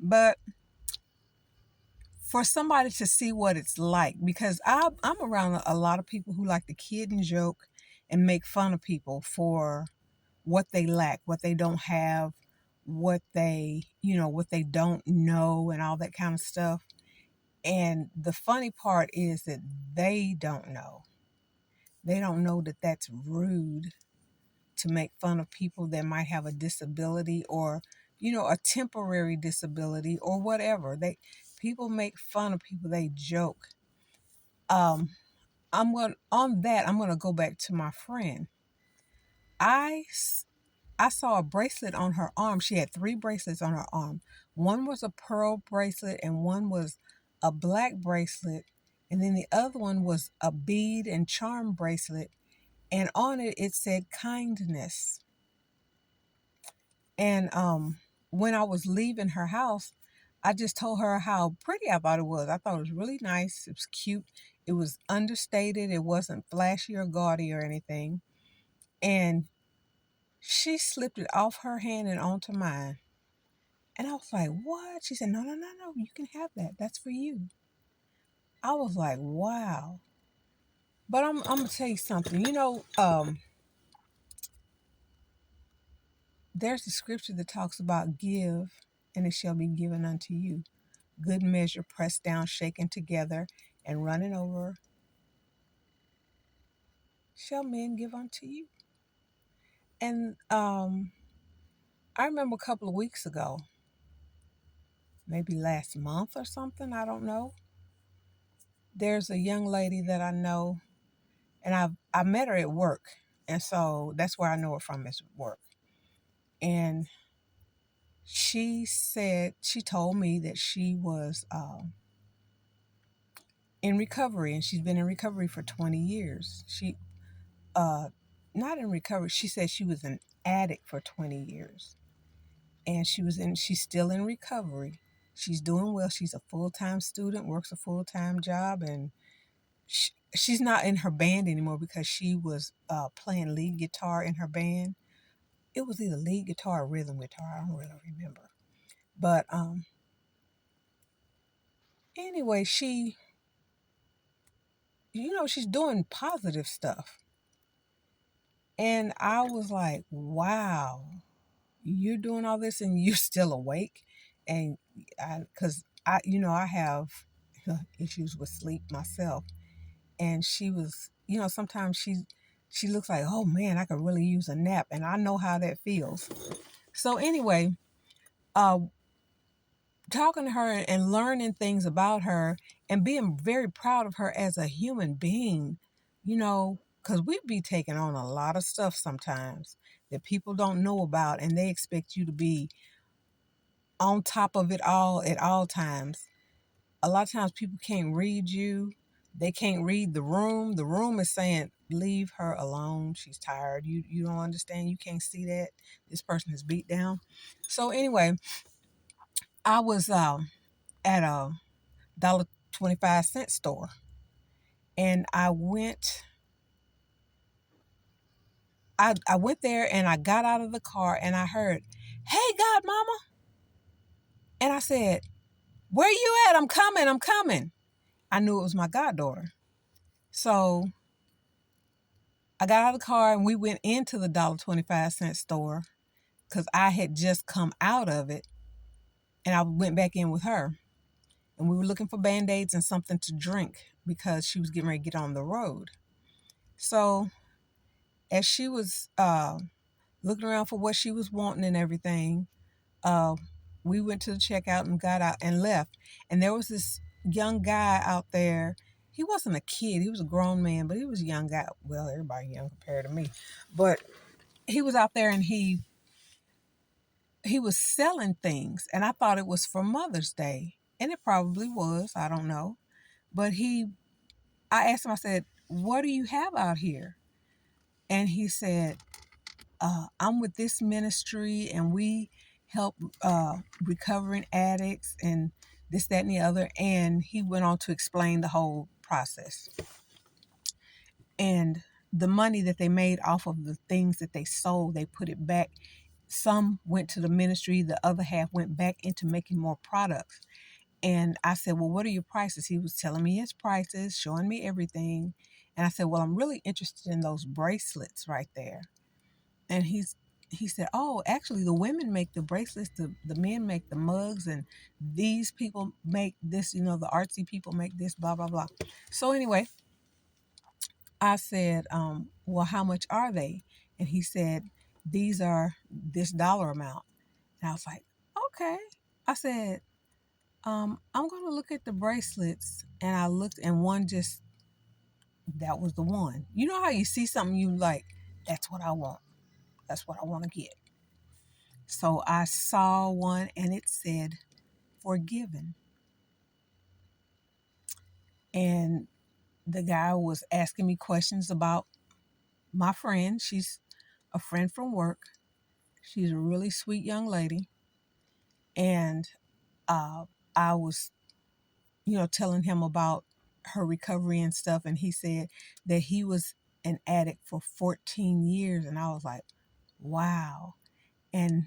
But for somebody to see what it's like, because I'm around a lot of people who like to kid and joke and make fun of people for what they lack, what they don't have, what they, what they don't know, and all that kind of stuff. And the funny part is that they don't know. They don't know that that's rude to make fun of people that might have a disability, or a temporary disability, or whatever. People make fun of people, they joke. um I'm going to go back to my friend. I saw a bracelet on her arm. She had three bracelets on her arm. One was a pearl bracelet, and one was a black bracelet, and then the other one was a bead and charm bracelet, and on it it said kindness. And when I was leaving her house, I just told her how pretty I thought it was. I thought it was really nice. It was cute. It was understated. It wasn't flashy or gaudy or anything. And she slipped it off her hand and onto mine. And I was like, what? She said, no, no, no, no. You can have that. That's for you. I was like, wow. But I'm going to tell you something. There's a scripture that talks about give, and it shall be given unto you. Good measure, pressed down, shaken together, and running over, shall men give unto you. And I remember a couple of weeks ago, maybe last month or something, I don't know. There's a young lady that I know, and I met her at work, and so that's where I know her from, is work. And she told me that she was in recovery, and she's been in recovery for 20 years. Uh, Not in recovery. She said she was an addict for 20 years, and she's still in recovery. She's doing well. She's a full-time student, works a full-time job, and she's not in her band anymore because she was playing lead guitar in her band. It was either lead guitar or rhythm guitar. I don't really remember. But anyway, she's doing positive stuff. And I was like, wow, you're doing all this and you're still awake. And because I have issues with sleep myself. And she was, sometimes she looks like, oh man, I could really use a nap. And I know how that feels. So anyway, uh, talking to her and learning things about her and being very proud of her as a human being, because we be taking on a lot of stuff sometimes that people don't know about, and they expect you to be on top of it all at all times. A lot of times people can't read you. They can't read the room. The room is saying, leave her alone. She's tired. You don't understand. You can't see that. This person is beat down. So anyway, I was at a $1.25 store, and I went there, and I got out of the car, and I heard, hey, God, mama. And I said, where you at? I'm coming. I'm coming. I knew it was my goddaughter. So I got out of the car, and we went into the $1.25 store because I had just come out of it, and I went back in with her. And we were looking for Band-Aids and something to drink because she was getting ready to get on the road. So as she was looking around for what she was wanting and everything, uh, we went to the checkout and got out and left. And there was this young guy out there. He wasn't a kid. He was a grown man, but he was a young guy. Well, everybody young compared to me. But he was out there, and he was selling things. And I thought it was for Mother's Day. And it probably was. I don't know. But I asked him, I said, what do you have out here? And he said, I'm with this ministry, and we help recovering addicts and this, that, and the other. And he went on to explain the whole process. And the money that they made off of the things that they sold, they put it back Some went to the ministry, the other half went back into making more products. And I said, well, what are your prices? He was telling me his prices, showing me everything. And I said, well, I'm really interested in those bracelets right there. And he said, oh, actually, the women make the bracelets, the men make the mugs, and these people make this, the artsy people make this, blah, blah, blah. So anyway, I said, well, how much are they? And he said, these are this dollar amount. And I was like, okay. I said, I'm going to look at the bracelets. And I looked, and one just, that was the one. You know how you see something you like, that's what I want. That's what I want to get. So I saw one and it said, forgiven. And the guy was asking me questions about my friend. She's a friend from work. She's a really sweet young lady. And I was, telling him about her recovery and stuff. And he said that he was an addict for 14 years. And I was like, wow. And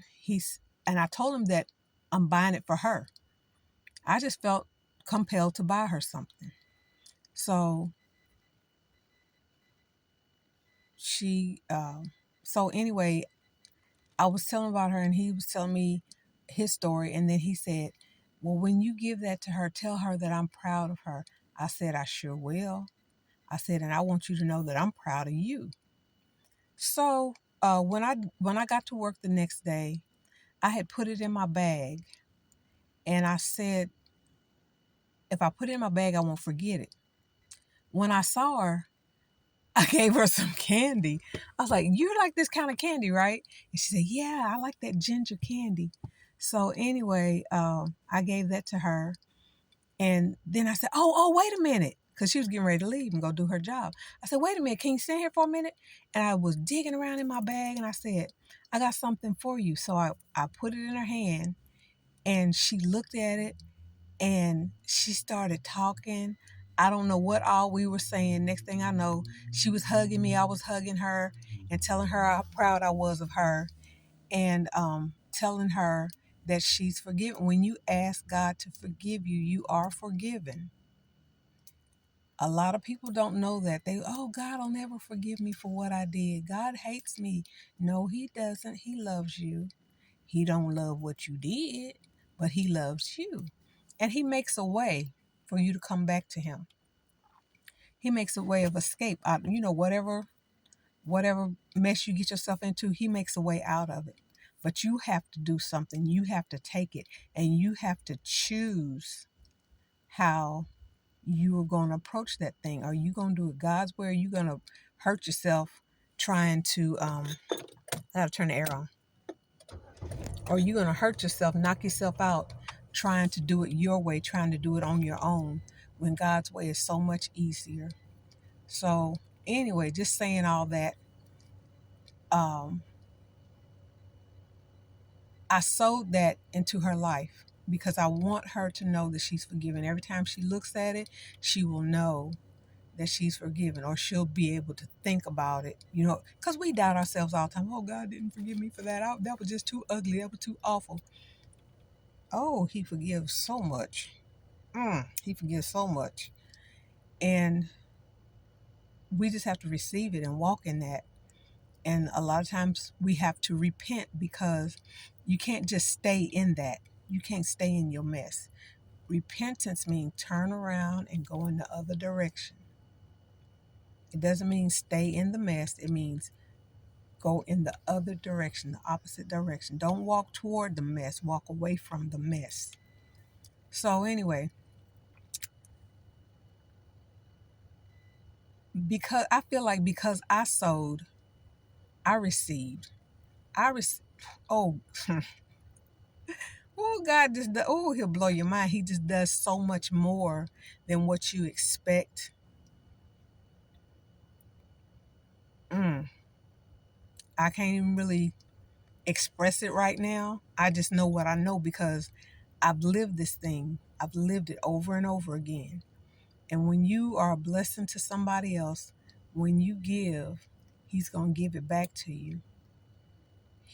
and I told him that I'm buying it for her. I just felt compelled to buy her something. So she, so anyway, I was telling about her and he was telling me his story. And then he said, well, when you give that to her, tell her that I'm proud of her. I said, I sure will. I said, and I want you to know that I'm proud of you. So when I got to work the next day, I had put it in my bag and I said, if I put it in my bag, I won't forget it. When I saw her, I gave her some candy. I was like, you like this kind of candy, right? And she said, yeah, I like that ginger candy. So anyway, I gave that to her. And then I said, wait a minute. Because she was getting ready to leave and go do her job. I said, wait a minute, can you stand here for a minute? And I was digging around in my bag and I said, I got something for you. So I put it in her hand and she looked at it and she started talking. I don't know what all we were saying. Next thing I know, she was hugging me. I was hugging her and telling her how proud I was of her and telling her that she's forgiven. When you ask God to forgive you, you are forgiven. A lot of people don't know that. God will never forgive me for what I did. God hates me. No, he doesn't. He loves you. He don't love what you did, but he loves you. And he makes a way for you to come back to him. He makes a way of escape out, whatever mess you get yourself into, he makes a way out of it. But you have to do something. You have to take it and you have to choose how you are going to approach that thing. Are you going to do it God's way? Or are you going to hurt yourself trying to, I have to turn the air on. Or are you going to hurt yourself, knock yourself out, trying to do it your way, trying to do it on your own, when God's way is so much easier? So anyway, just saying all that, I sowed that into her life because I want her to know that she's forgiven. Every time she looks at it, she will know that she's forgiven, or she'll be able to think about it, because we doubt ourselves all the time. Oh, God didn't forgive me for that. That was just too ugly. That was too awful. Oh, he forgives so much. He forgives so much. And we just have to receive it and walk in that. And a lot of times we have to repent because you can't just stay in that. You can't stay in your mess. Repentance means turn around and go in the other direction. It doesn't mean stay in the mess. It means go in the other direction, the opposite direction. Don't walk toward the mess. Walk away from the mess. So anyway, because I feel like because I sowed, I received. I received. Oh, oh, God just he'll blow your mind. He just does so much more than what you expect. I can't even really express it right now. I just know what I know because I've lived this thing. I've lived it over and over again. And when you are a blessing to somebody else, when you give, he's going to give it back to you.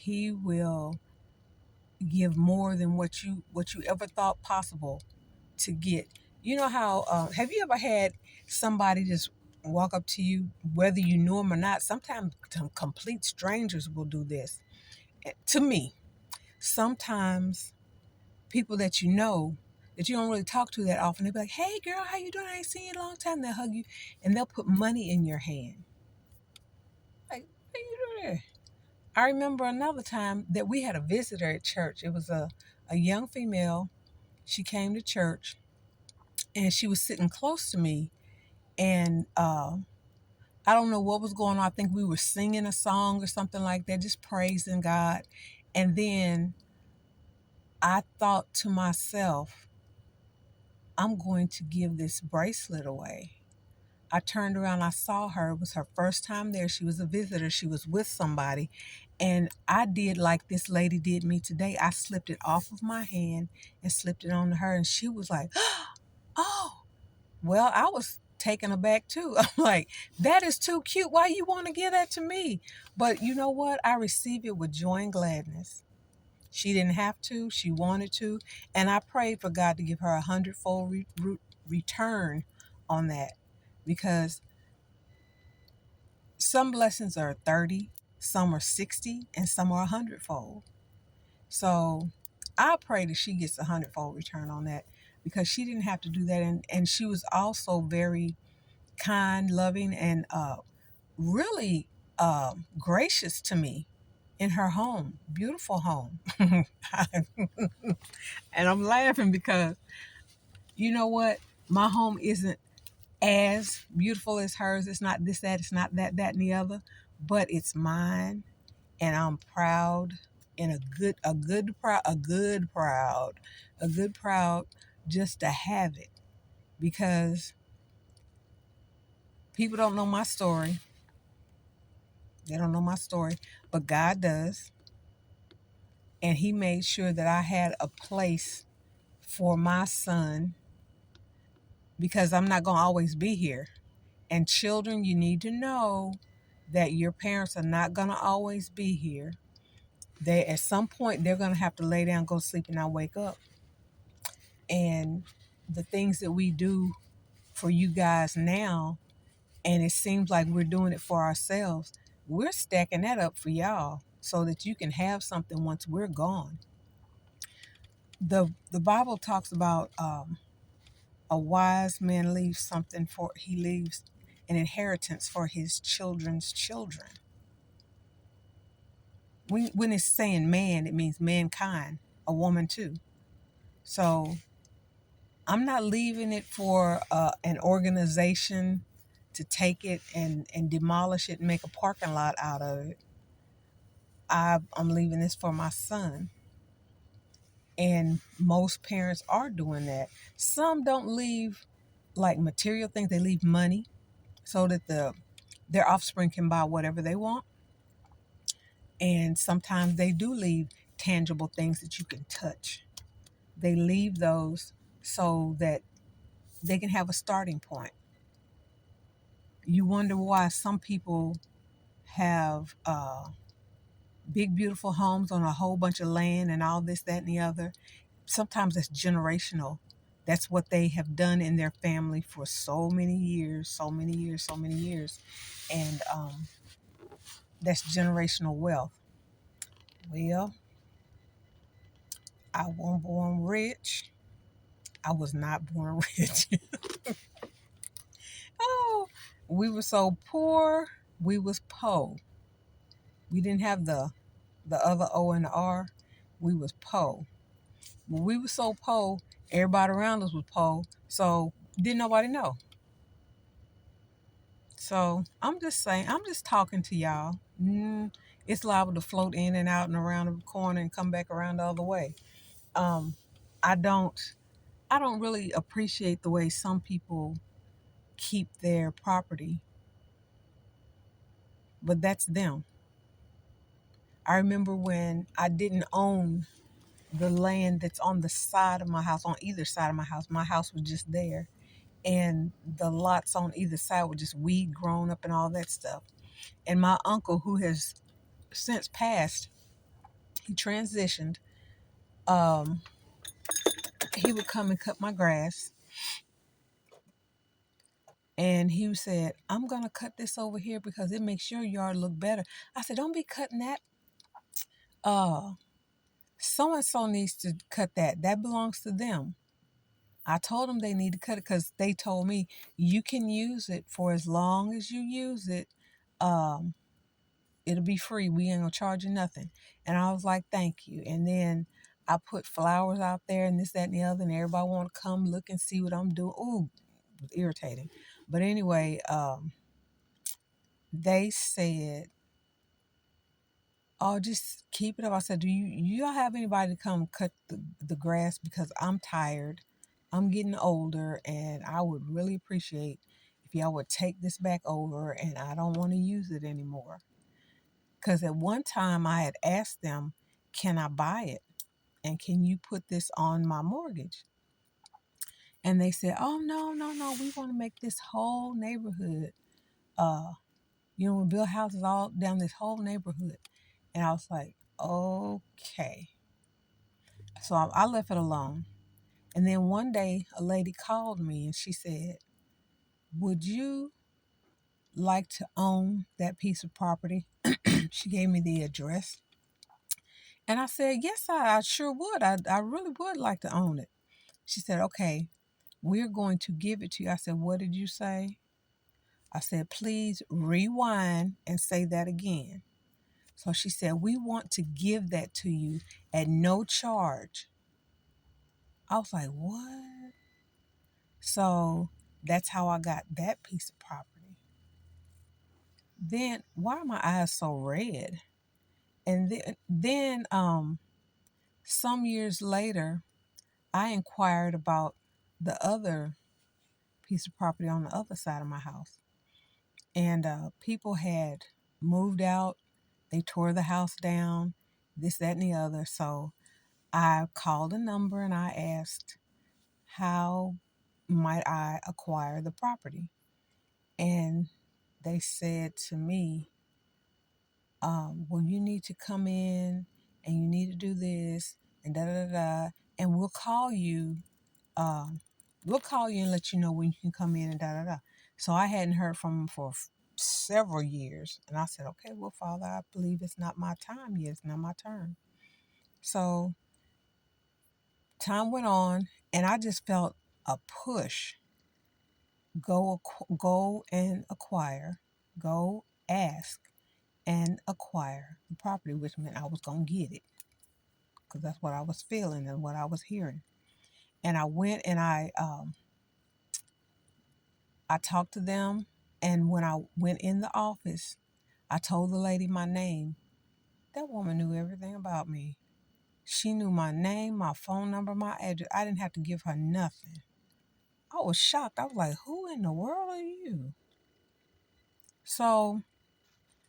He will give more than what you ever thought possible to get. You know how have you ever had somebody just walk up to you, whether you knew them or not? Sometimes complete strangers will do this. To me, sometimes people that you know that you don't really talk to that often, they'll be like, "Hey, girl, how you doing? I ain't seen you in a long time." They'll hug you, and they'll put money in your hand. Like, what are you doing there? I remember another time that we had a visitor at church. It was a young female. She came to church, and she was sitting close to me, and I don't know what was going on. I think we were singing a song or something like that, just praising God. And then I thought to myself, I'm going to give this bracelet away. I turned around, I saw her. It was her first time there. She was a visitor. She was with somebody. And I did like this lady did me today. I slipped it off of my hand and slipped it on to her. And she was like, oh, well, I was taken aback too. I'm like, that is too cute. Why you want to give that to me? But you know what? I receive it with joy and gladness. She didn't have to. She wanted to. And I prayed for God to give her a hundredfold return on that, because some blessings are 30, some are 60, and some are a hundredfold. So I pray that she gets a hundredfold return on that, because she didn't have to do that. And she was also very kind, loving, and really gracious to me in her home. Beautiful home. And I'm laughing because you know what? My home isn't as beautiful as hers. It's not this, that, it's not that, that, and the other, but it's mine. And I'm proud, and a good proud just to have it, because people don't know my story. They don't know my story, but God does. And He made sure that I had a place for my son, because I'm not going to always be here. And children, you need to know that your parents are not going to always be here. They, at some point, they're going to have to lay down, go to sleep, and not wake up. And the things that we do for you guys now, and it seems like we're doing it for ourselves, we're stacking that up for y'all so that you can have something once we're gone. The Bible talks about a wise man leaves something for, he leaves an inheritance for his children's children. When it's saying man, it means mankind, a woman too. So I'm not leaving it for an organization to take it and demolish it and make a parking lot out of it. I'm leaving this for my son. And most parents are doing that. Some don't leave like material things, they leave money so that their offspring can buy whatever they want. And sometimes they do leave tangible things that you can touch. They leave those so that they can have a starting point. You wonder why some people have big, beautiful homes on a whole bunch of land and all this, that, and the other. Sometimes that's generational. That's what they have done in their family for so many years, so many years, so many years. And that's generational wealth. Well, I wasn't born rich. I was not born rich. Oh, we were so poor. We was po. We didn't have the other O and the R. We was po. When we were so po, everybody around us was po. So didn't nobody know. So I'm just saying, I'm just talking to y'all. It's liable to float in and out and around the corner and come back around the other way. Um, I don't, I don't really appreciate the way some people keep their property, but that's them. I remember when I didn't own the land that's on the side of my house, on either side of my house. My house was just there, and the lots on either side were just weed grown up and all that stuff. And my uncle, who has since passed, he transitioned, he would come and cut my grass. And he said, I'm going to cut this over here because it makes your yard look better. I said, don't be cutting that. So-and-so needs to cut that. That belongs to them. I told them they need to cut it because they told me you can use it for as long as you use it. It'll be free. We ain't gonna charge you nothing. And I was like, thank you. And then I put flowers out there and this, that, and the other, and everybody want to come look and see what I'm doing. Ooh, it was irritating. But anyway, they said, oh, just keep it up. I said, do y'all have anybody to come cut the grass? Because I'm tired. I'm getting older, and I would really appreciate if y'all would take this back over, and I don't want to use it anymore. Because at one time I had asked them, can I buy it? And can you put this on my mortgage? And they said, oh, no, no, no. We want to make this whole neighborhood, we build houses all down this whole neighborhood. And I was like, okay. So I left it alone. And then one day a lady called me and she said, would you like to own that piece of property? She gave me the address. And I said, yes, I sure would. I really would like to own it. She said, okay, we're going to give it to you. I said, what did you say? I said, please rewind and say that again. So she said, we want to give that to you at no charge. I was like, what? So that's how I got that piece of property. Then why are my eyes so red? And then some years later, I inquired about the other piece of property on the other side of my house. And people had moved out. They tore the house down, this, that, and the other. So I called a number and I asked, how might I acquire the property? And they said to me, well, you need to come in and you need to do this and da da da da, and we'll call you and let you know when you can come in and da da da. So I hadn't heard from them for several years, and I said, okay, well, Father, I believe it's not my time yet. It's not my turn. So time went on, and I just felt a push. Go and acquire. Go ask and acquire the property, which meant I was gonna get it because that's what I was feeling and what I was hearing. And I went and I talked to them, and when I went in the office, I told the lady my name. That woman knew everything about me. She knew my name, my phone number, my address. I didn't have to give her nothing. I was shocked. I was like, who in the world are you? So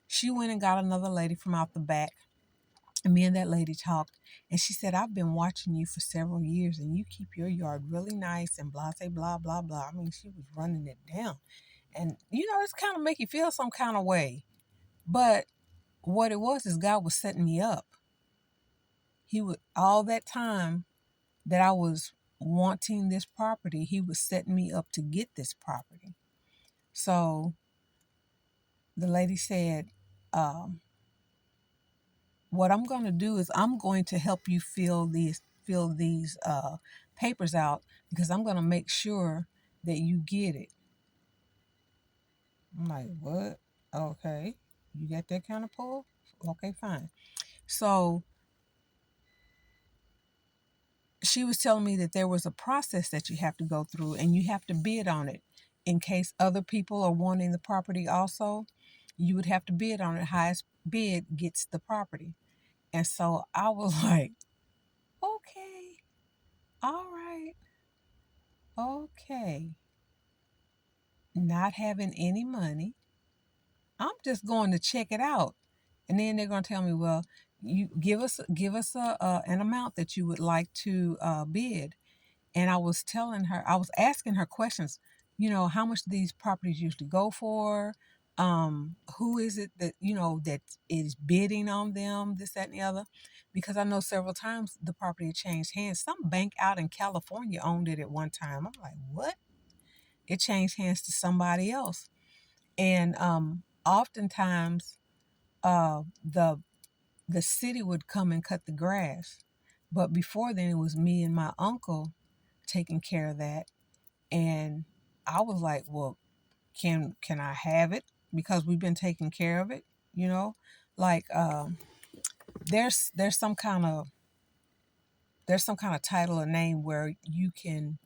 she went and got another lady from out the back. And me and that lady talked. And she said, I've been watching you for several years and you keep your yard really nice and blah, say, blah, blah, blah. I mean, she was running it down. And, it's kind of make you feel some kind of way. But what it was is God was setting me up. He would, all that time that I was wanting this property, he was setting me up to get this property. So the lady said, what I'm going to do is I'm going to help you fill these papers out because I'm going to make sure that you get it. I'm like, what? Okay. You got that kind of pull? Okay, fine. So she was telling me that there was a process that you have to go through and you have to bid on it in case other people are wanting the property also. You would have to bid on it. Highest bid gets the property. And so I was like, okay, all right, okay. Not having any money. I'm just going to check it out. And then they're going to tell me, well, you give us an amount that you would like to bid. And I was asking her questions, how much do these properties usually go for? Who is it that, that is bidding on them, this, that, and the other? Because I know several times the property had changed hands. Some bank out in California owned it at one time. I'm like, what? It changed hands to somebody else. And oftentimes the city would come and cut the grass. But before then, it was me and my uncle taking care of that. And I was like, well, can I have it? Because we've been taking care of it, you know? Like there's some kind of title or name where you can,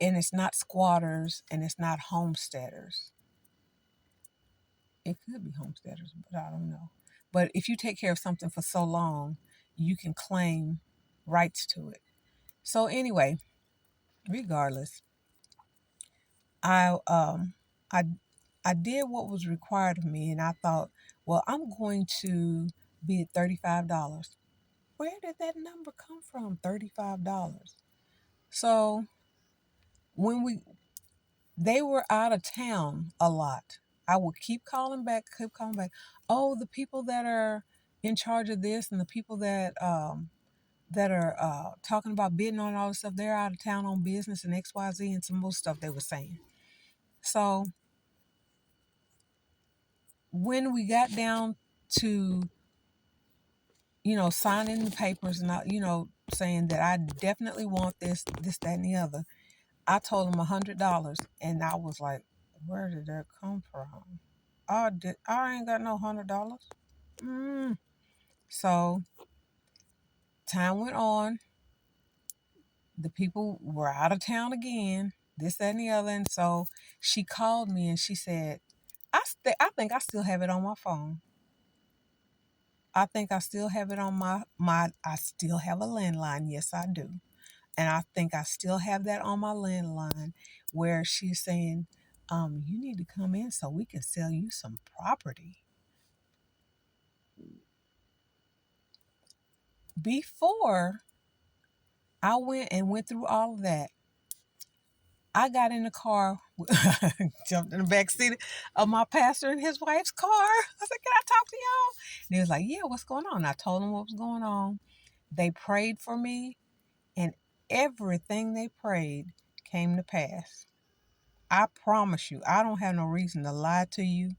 and it's not squatters and it's not homesteaders. It could be homesteaders, but I don't know. But if you take care of something for so long, you can claim rights to it. So anyway, regardless, I um I I did what was required of me, and I thought, well, I'm going to bid $35. Where did that number come from? $35. So when they were out of town a lot, I would keep calling back, keep calling back. Oh, the people that are in charge of this and the people that are talking about bidding on all this stuff, they're out of town on business and XYZ and some more stuff they were saying. So when we got down to, signing the papers and, saying that I definitely want this, this, that, and the other, I told them $100. And I was like, where did that come from? I ain't got no $100. So time went on. The people were out of town again, this, that, and the other. And so she called me and she said, I think I still have it on my phone. I think I still have it on I still have a landline. Yes, I do. And I think I still have that on my landline where she's saying, you need to come in so we can sell you some property. Before I went through all of that, I got in the car, jumped in the back seat of my pastor and his wife's car. I said, can I talk to y'all? And he was like, yeah, what's going on? I told him what was going on. They prayed for me, and everything they prayed came to pass. I promise you, I don't have no reason to lie to you.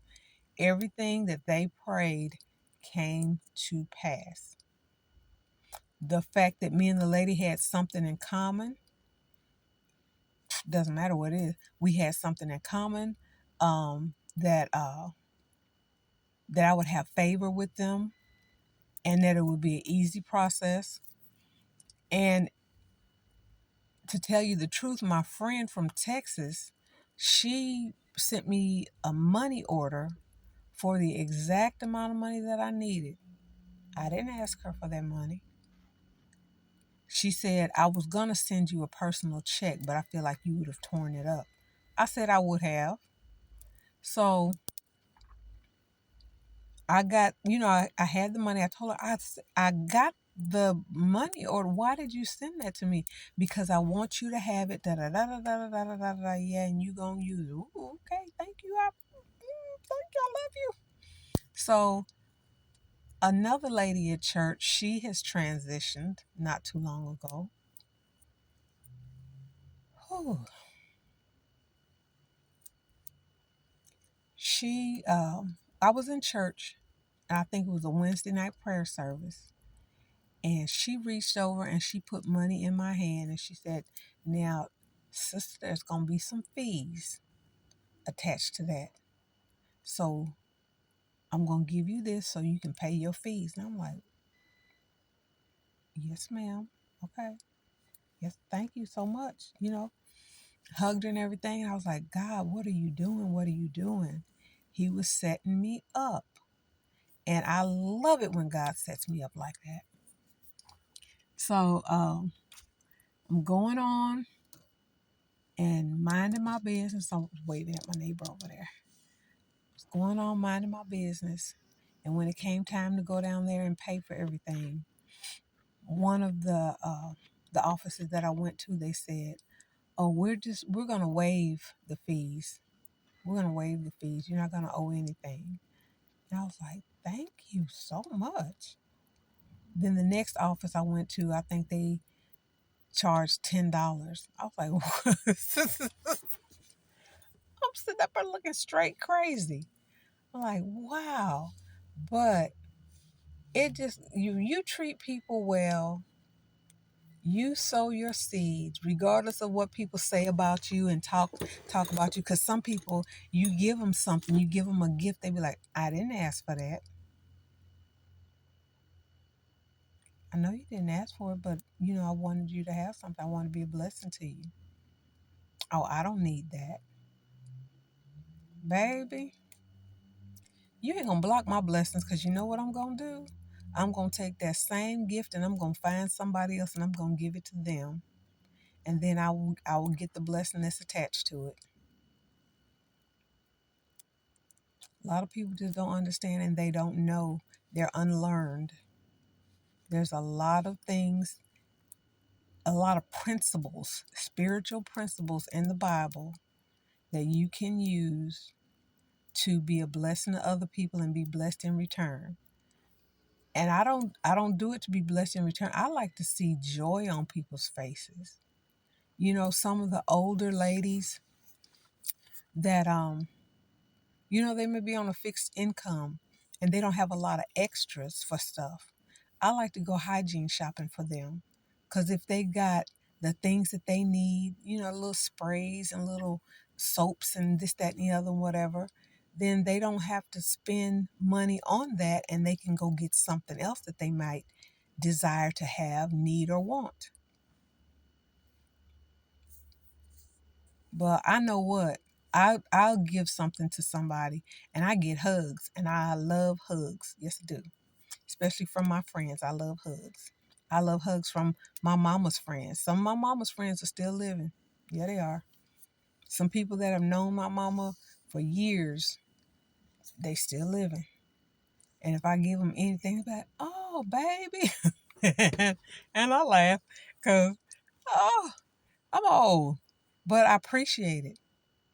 Everything that they prayed came to pass. The fact that me and the lady had something in common, doesn't matter what it is, we had something in common, that I would have favor with them and that it would be an easy process. And to tell you the truth, my friend from Texas, she sent me a money order for the exact amount of money that I needed. I didn't ask her for that money. She said, I was going to send you a personal check, but I feel like you would have torn it up. I said I would have. So I got, I had the money. I told her, I got the money, or why did you send that to me? Because I want you to have it, da da da da da da da da da, yeah, and you gonna use it. Ooh, okay, thank you. Thank you, I love you. So another lady at church, she has transitioned not too long ago. Whew. I was in church, and I think it was a Wednesday night prayer service. And she reached over and she put money in my hand and she said, now, sister, there's going to be some fees attached to that. So I'm going to give you this so you can pay your fees. And I'm like, yes, ma'am. Okay. Yes, thank you so much. Hugged her and everything. And I was like, God, what are you doing? What are you doing? He was setting me up. And I love it when God sets me up like that. So I'm going on and minding my business. I was waving at my neighbor over there. I was going on minding my business. And when it came time to go down there and pay for everything, one of the offices that I went to, they said, "Oh, we're gonna waive the fees." We're going to waive the fees. You're not going to owe anything. And I was like, thank you so much. Then the next office I went to, I think they charged $10. I was like, what? I'm sitting up there looking straight crazy. I'm like, wow. But it just, you treat people well. You sow your seeds, regardless of what people say about you and talk about you. Because some people, you give them something, you give them a gift, they be like, I didn't ask for that. I know you didn't ask for it, but I wanted you to have something. I want to be a blessing to you. Oh, I don't need that, baby. You ain't gonna block my blessings, because you know what I'm gonna do? I'm gonna take that same gift and I'm gonna find somebody else and I'm gonna give it to them, and then I will get the blessing that's attached to it. A lot of people just don't understand, and they don't know. They're unlearned. There's a lot of things, a lot of principles, spiritual principles in the Bible that you can use to be a blessing to other people and be blessed in return. And I don't do it to be blessed in return. I like to see joy on people's faces. Some of the older ladies that they may be on a fixed income and they don't have a lot of extras for stuff. I like to go hygiene shopping for them, because if they got the things that they need, little sprays and little soaps and this, that, and the other, whatever, then they don't have to spend money on that, and they can go get something else that they might desire to have, need, or want. But I know what? I'll give something to somebody and I get hugs, and I love hugs. Yes, I do. Especially from my friends. I love hugs. I love hugs from my mama's friends. Some of my mama's friends are still living. Yeah, they are. Some people that have known my mama for years, they still living. And if I give them anything, they're like, oh, baby. And I laugh because, oh, I'm old. But I appreciate it.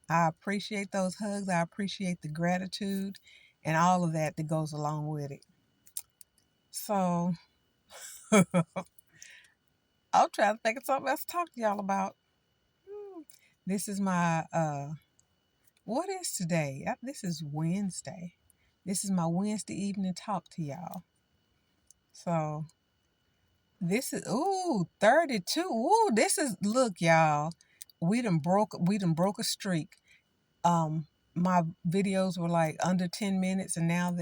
I appreciate those hugs. I appreciate the gratitude and all of that goes along with it. So I'll try to think of something else to talk to y'all about. This is my what is today? This is Wednesday. This is my Wednesday evening talk to y'all. So this is 32. This is, look, y'all. We done broke a streak. My videos were like under 10 minutes, and now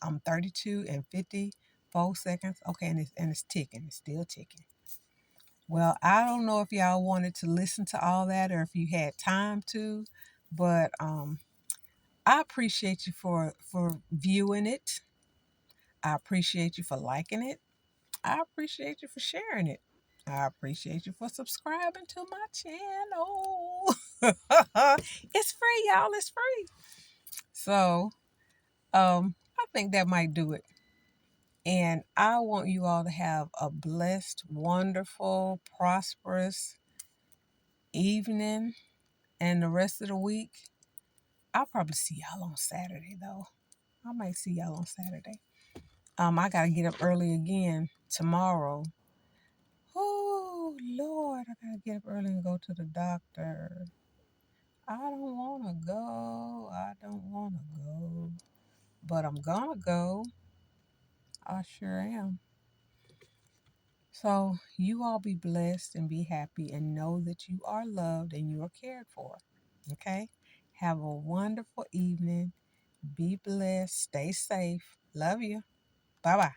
I'm 32 and 54 seconds. Okay, and it's ticking. It's still ticking. Well, I don't know if y'all wanted to listen to all that or if you had time to, but I appreciate you for viewing it. I appreciate you for liking it. I appreciate you for sharing it. I appreciate you for subscribing to my channel. It's free, y'all. It's free. So, I think that might do it. And I want you all to have a blessed, wonderful, prosperous evening and the rest of the week. I'll probably see y'all on Saturday, though. I might see y'all on Saturday. I gotta get up early again tomorrow. Oh Lord, I gotta get up early and go to the doctor. I don't wanna go. I don't wanna go. But I'm gonna go. I sure am. So you all be blessed and be happy and know that you are loved and you are cared for. Okay? Have a wonderful evening. Be blessed. Stay safe. Love you. Bye bye.